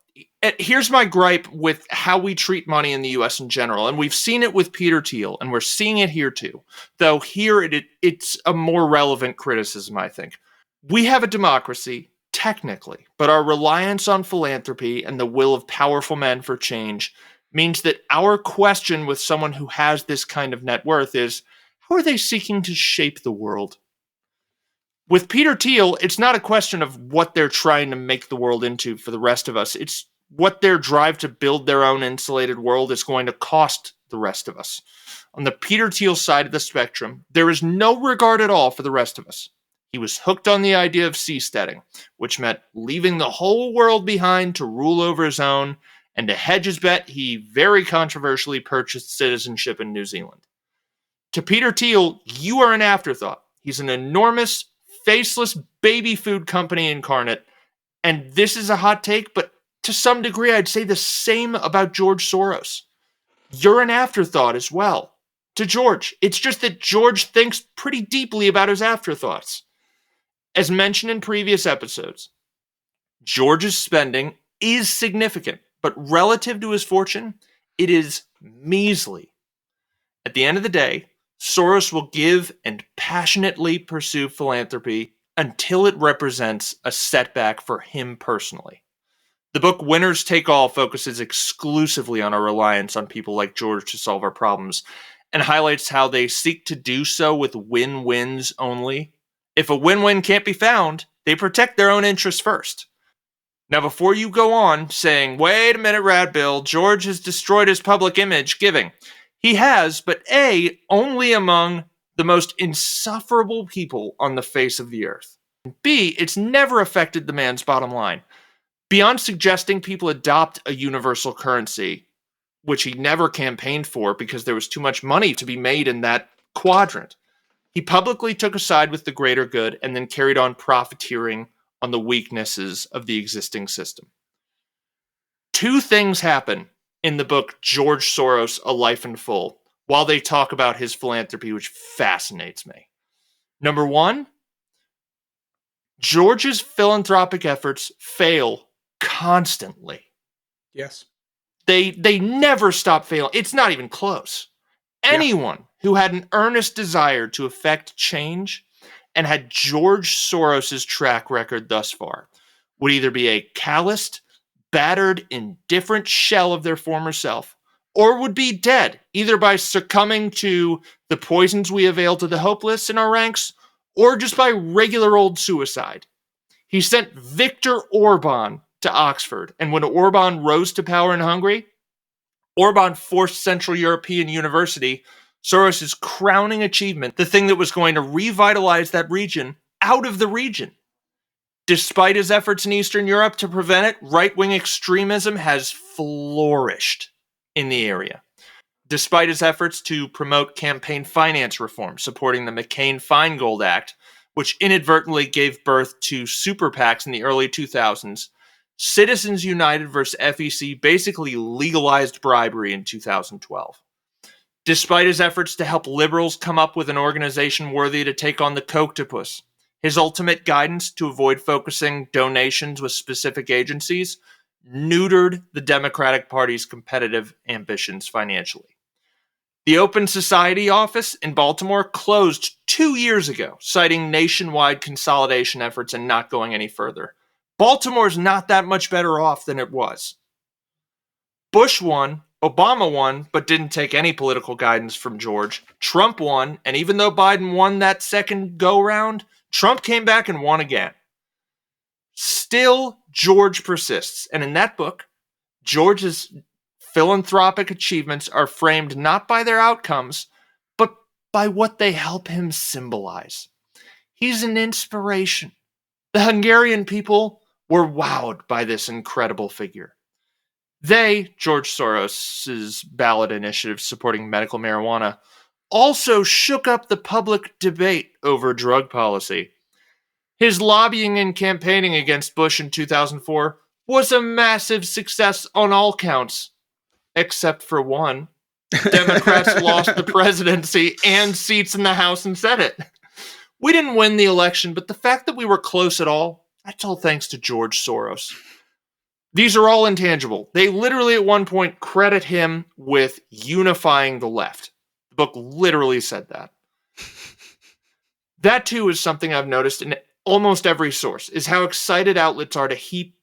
Here's my gripe with how we treat money in the U.S. in general, and we've seen it with Peter Thiel, and we're seeing it here too. Though here it's a more relevant criticism, I think. We have a democracy, technically, but our reliance on philanthropy and the will of powerful men for change means that our question with someone who has this kind of net worth is, how are they seeking to shape the world? With Peter Thiel, it's not a question of what they're trying to make the world into for the rest of us. It's what their drive to build their own insulated world is going to cost the rest of us. On the Peter Thiel side of the spectrum, there is no regard at all for the rest of us. He was hooked on the idea of seasteading, which meant leaving the whole world behind to rule over his own, and to hedge his bet, he very controversially purchased citizenship in New Zealand. To Peter Thiel, you are an afterthought. He's an enormous, faceless baby food company incarnate, and this is a hot take, but to some degree, I'd say the same about George Soros. You're an afterthought as well. To George, it's just that George thinks pretty deeply about his afterthoughts. As mentioned in previous episodes, George's spending is significant, but relative to his fortune, it is measly. At the end of the day, Soros will give and passionately pursue philanthropy until it represents a setback for him personally. The book Winners Take All focuses exclusively on our reliance on people like George to solve our problems and highlights how they seek to do so with win-wins only. If a win-win can't be found, they protect their own interests first. Now, before you go on saying, wait a minute, Rad Bill, George has destroyed his public image giving. He has, but A, only among the most insufferable people on the face of the earth. B, it's never affected the man's bottom line. Beyond suggesting people adopt a universal currency, which he never campaigned for because there was too much money to be made in that quadrant, he publicly took a side with the greater good and then carried on profiteering on the weaknesses of the existing system. Two things happen in the book George Soros, A Life in Full, while they talk about his philanthropy, which fascinates me. Number one, George's philanthropic efforts fail constantly. Yes. They never stop failing. It's not even close. Anyone who had an earnest desire to effect change and had George Soros's track record thus far would either be a calloused, battered, indifferent shell of their former self, or would be dead, either by succumbing to the poisons we avail to the hopeless in our ranks, or just by regular old suicide. He sent Viktor Orban to Oxford, and when Orban rose to power in Hungary, Orban forced Central European University, Soros' crowning achievement, the thing that was going to revitalize that region, out of the region. Despite his efforts in Eastern Europe to prevent it, right-wing extremism has flourished in the area. Despite his efforts to promote campaign finance reform, supporting the McCain-Feingold Act, which inadvertently gave birth to super PACs in the early 2000s, Citizens United versus FEC basically legalized bribery in 2012. Despite his efforts to help liberals come up with an organization worthy to take on the Coctopus, his ultimate guidance to avoid focusing donations with specific agencies neutered the Democratic Party's competitive ambitions financially. The Open Society office in Baltimore closed 2 years ago, citing nationwide consolidation efforts and not going any further. Baltimore's not that much better off than it was. Bush won, Obama won, but didn't take any political guidance from George. Trump won, and even though Biden won that second go-round, Trump came back and won again. Still, George persists, and in that book, George's philanthropic achievements are framed not by their outcomes, but by what they help him symbolize. He's an inspiration. The Hungarian people were wowed by this incredible figure. They, George Soros' ballot initiative supporting medical marijuana, also shook up the public debate over drug policy. His lobbying and campaigning against Bush in 2004 was a massive success on all counts, except for one. Democrats lost the presidency and seats in the House and Senate. We didn't win the election, but the fact that we were close at all, that's all thanks to George Soros. These are all intangible. They literally at one point credit him with unifying the left. The book literally said that. That too is something I've noticed in almost every source, is how excited outlets are to heap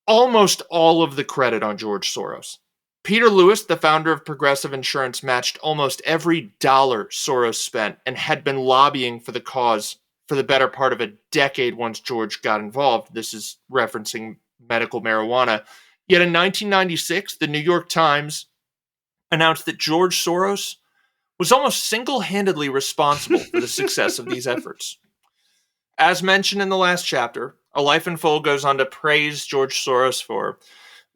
almost all of the credit on George Soros. Peter Lewis, the founder of Progressive Insurance, matched almost every dollar Soros spent and had been lobbying for the cause for the better part of a decade once George got involved. This is referencing medical marijuana. Yet in 1996, the New York Times announced that George Soros was almost single-handedly responsible for the success of these efforts. As mentioned in the last chapter, A Life in Full goes on to praise George Soros for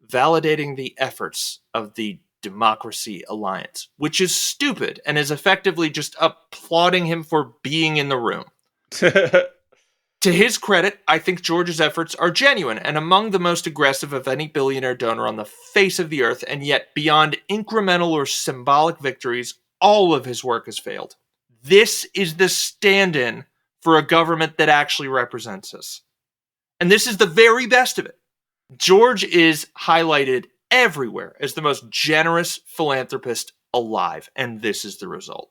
validating the efforts of the Democracy Alliance, which is stupid and is effectively just applauding him for being in the room. To his credit, I think George's efforts are genuine and among the most aggressive of any billionaire donor on the face of the earth, and yet beyond incremental or symbolic victories, all of his work has failed. This is the stand-in for a government that actually represents us. And this is the very best of it. George is highlighted everywhere as the most generous philanthropist alive, and this is the result.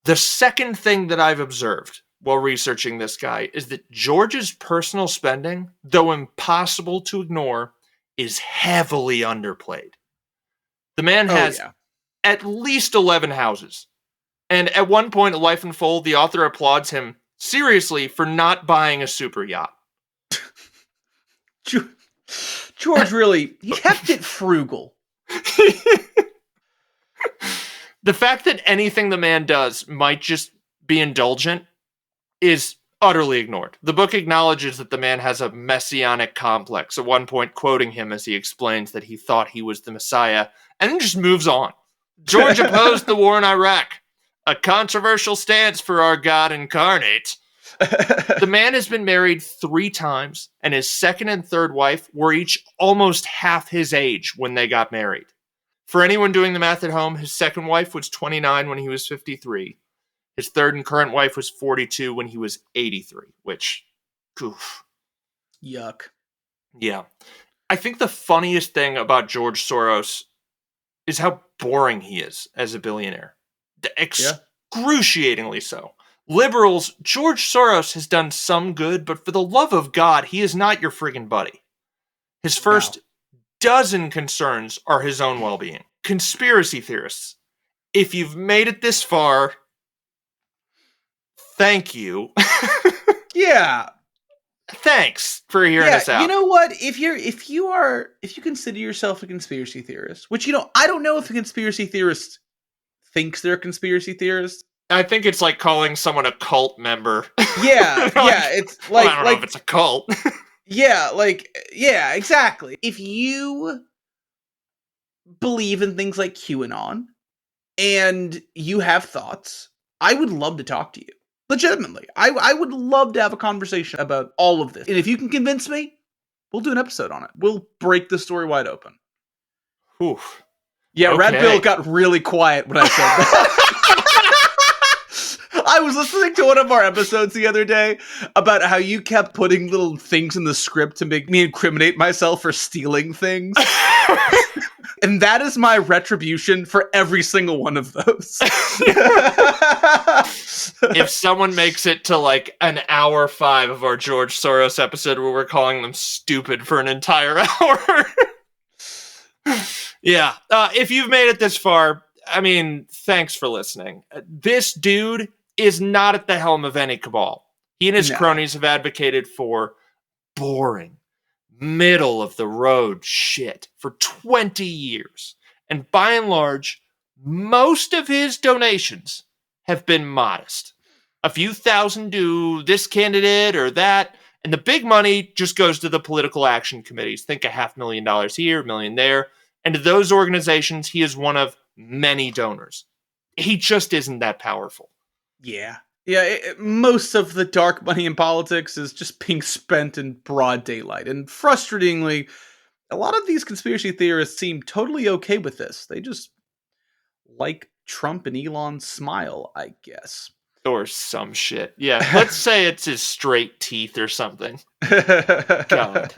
The second thing that I've observed while researching this guy is that George's personal spending, though impossible to ignore, is heavily underplayed. The man has at least 11 houses. And at one point, A Life in Full, the author applauds him seriously for not buying a super yacht. George really, he kept it frugal. The fact that anything the man does might just be indulgent is utterly ignored. The book acknowledges that the man has a messianic complex, at one point quoting him as he explains that he thought he was the Messiah, and then just moves on. George opposed the war in Iraq, a controversial stance for our God incarnate. The man has been married 3 times, and his second and third wife were each almost half his age when they got married. For anyone doing the math at home, his second wife was 29 when he was 53. His third and current wife was 42 when he was 83, which, oof. Yuck. Yeah. I think the funniest thing about George Soros is how boring he is as a billionaire. Excruciatingly so. Liberals, George Soros has done some good, but for the love of God, he is not your friggin' buddy. His first dozen concerns are his own well-being. Conspiracy theorists, if you've made it this far, thank you. Yeah. Thanks for hearing us out. You know what? If you consider yourself a conspiracy theorist, which I don't know if a conspiracy theorist thinks they're a conspiracy theorist. I think it's like calling someone a cult member. Yeah, it's like I don't know if it's a cult. yeah, exactly. If you believe in things like QAnon and you have thoughts, I would love to talk to you. Legitimately. I would love to have a conversation about all of this. And if you can convince me, we'll do an episode on it. We'll break the story wide open. Oof. Yeah, okay. Red Bill got really quiet when I said that. I was listening to one of our episodes the other day about how you kept putting little things in the script to make me incriminate myself for stealing things. And that is my retribution for every single one of those. If someone makes it to like an hour 5 of our George Soros episode where we're calling them stupid for an entire hour. Yeah. If you've made it this far, I mean, thanks for listening. This dude is not at the helm of any cabal. He and his cronies have advocated for boring, middle-of-the-road shit for 20 years. And by and large, most of his donations have been modest. A few thousand to this candidate or that, and the big money just goes to the political action committees. Think $500,000 here, $1 million there. And to those organizations, he is one of many donors. He just isn't that powerful. Yeah. Most of the dark money in politics is just being spent in broad daylight. And frustratingly, a lot of these conspiracy theorists seem totally okay with this. They just like Trump and Elon's smile, I guess. Or some shit. Yeah, let's say it's his straight teeth or something. God.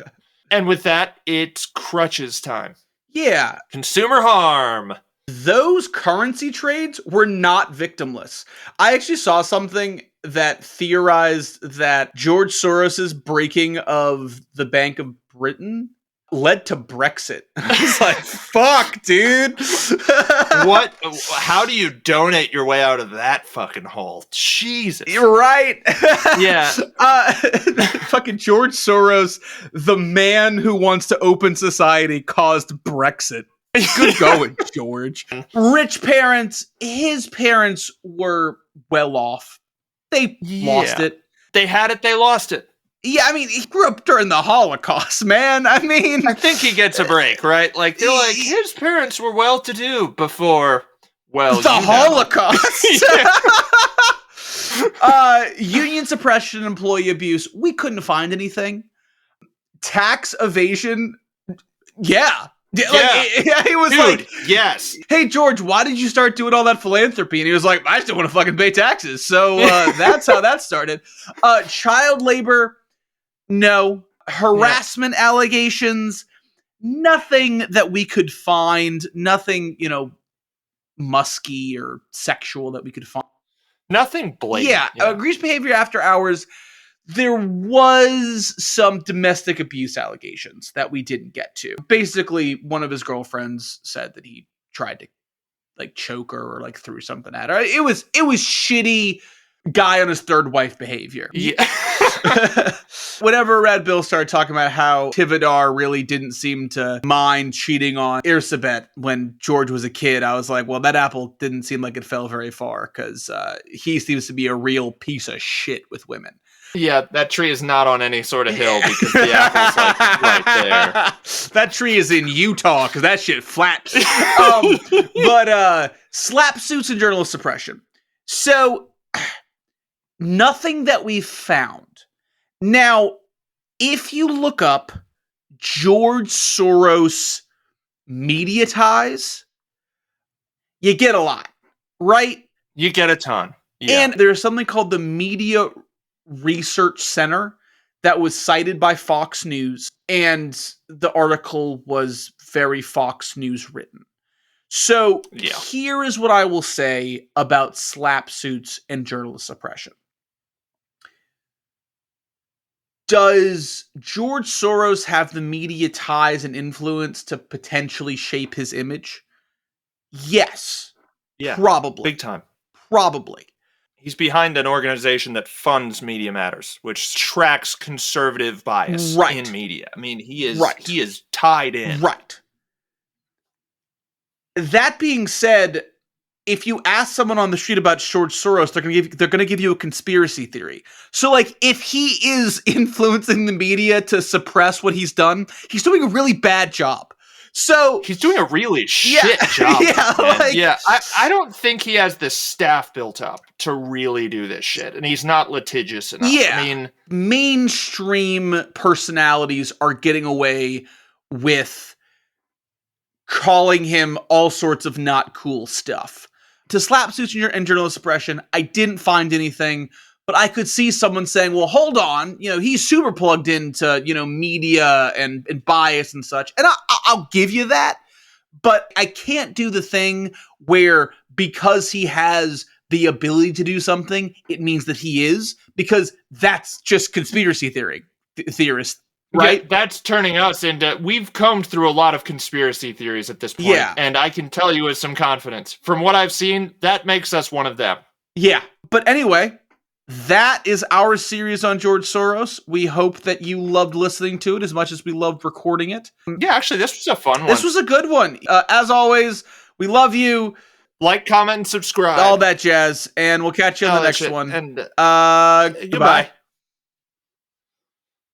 And with that, it's crutches time. Yeah. Consumer harm. Those currency trades were not victimless. I actually saw something that theorized that George Soros's breaking of the Bank of Britain led to Brexit. I was like, fuck, dude. What? How do you donate your way out of that fucking hole? Jesus. You're right. Yeah. Fucking George Soros, the man who wants to open society, caused Brexit. Good going, George. Rich parents, his parents were well off. They lost it. They had it, they lost it. Yeah, I mean, he grew up during the Holocaust, man. I mean... I think he gets a break, right? Like, they're like, his parents were well-to-do before, well, the Holocaust! Union suppression and employee abuse, we couldn't find anything. Tax evasion, yeah. He was dude, like, yes. Hey, George, why did you start doing all that philanthropy? And he was like, I still want to fucking pay taxes. So that's how that started. Child labor, no. Harassment allegations, nothing that we could find. Nothing, musky or sexual that we could find. Nothing blatant. Yeah. Egregious behavior after hours. There was some domestic abuse allegations that we didn't get to. Basically, one of his girlfriends said that he tried to choke her or threw something at her. It was shitty guy on his third wife behavior. Yeah. Whenever Red Bill started talking about how Tivadar really didn't seem to mind cheating on Irsabet when George was a kid, I was like, well, that apple didn't seem like it fell very far because he seems to be a real piece of shit with women. Yeah, that tree is not on any sort of hill because the apple's right there. That tree is in Utah because that shit flat. But slap suits and journalist suppression. So nothing that we've found. Now, if you look up George Soros media ties, you get a lot, right? You get a ton. Yeah. And there's something called the Media Research Center that was cited by Fox News, and the article was very Fox News written. So here is what I will say about slap suits and journalist suppression. Does George Soros have the media ties and influence to potentially shape his image? Yes. Yeah. Probably. Big time. Probably. He's behind an organization that funds Media Matters, which tracks conservative bias in media. I mean, he is tied in. Right. That being said, if you ask someone on the street about George Soros, they're going to give you a conspiracy theory. So, like, if he is influencing the media to suppress what he's done, he's doing a really bad job. So he's doing a really shit job. I don't think he has the staff built up to really do this shit, and he's not litigious enough. Yeah, I mean, mainstream personalities are getting away with calling him all sorts of not cool stuff. To slap suits and journalist suppression, I didn't find anything, but I could see someone saying, well, hold on, he's super plugged into, media and bias and such. And I'll give you that, but I can't do the thing where because he has the ability to do something, it means that he is, because that's just conspiracy theorists. Right? Yeah, that's turning us into... We've combed through a lot of conspiracy theories at this point, and I can tell you with some confidence, from what I've seen, that makes us one of them. Yeah. But anyway, that is our series on George Soros. We hope that you loved listening to it as much as we loved recording it. Yeah, actually, this was a fun one. This was a good one. As always, we love you. Like, comment, and subscribe. All that jazz. And we'll catch you in the next one. And goodbye.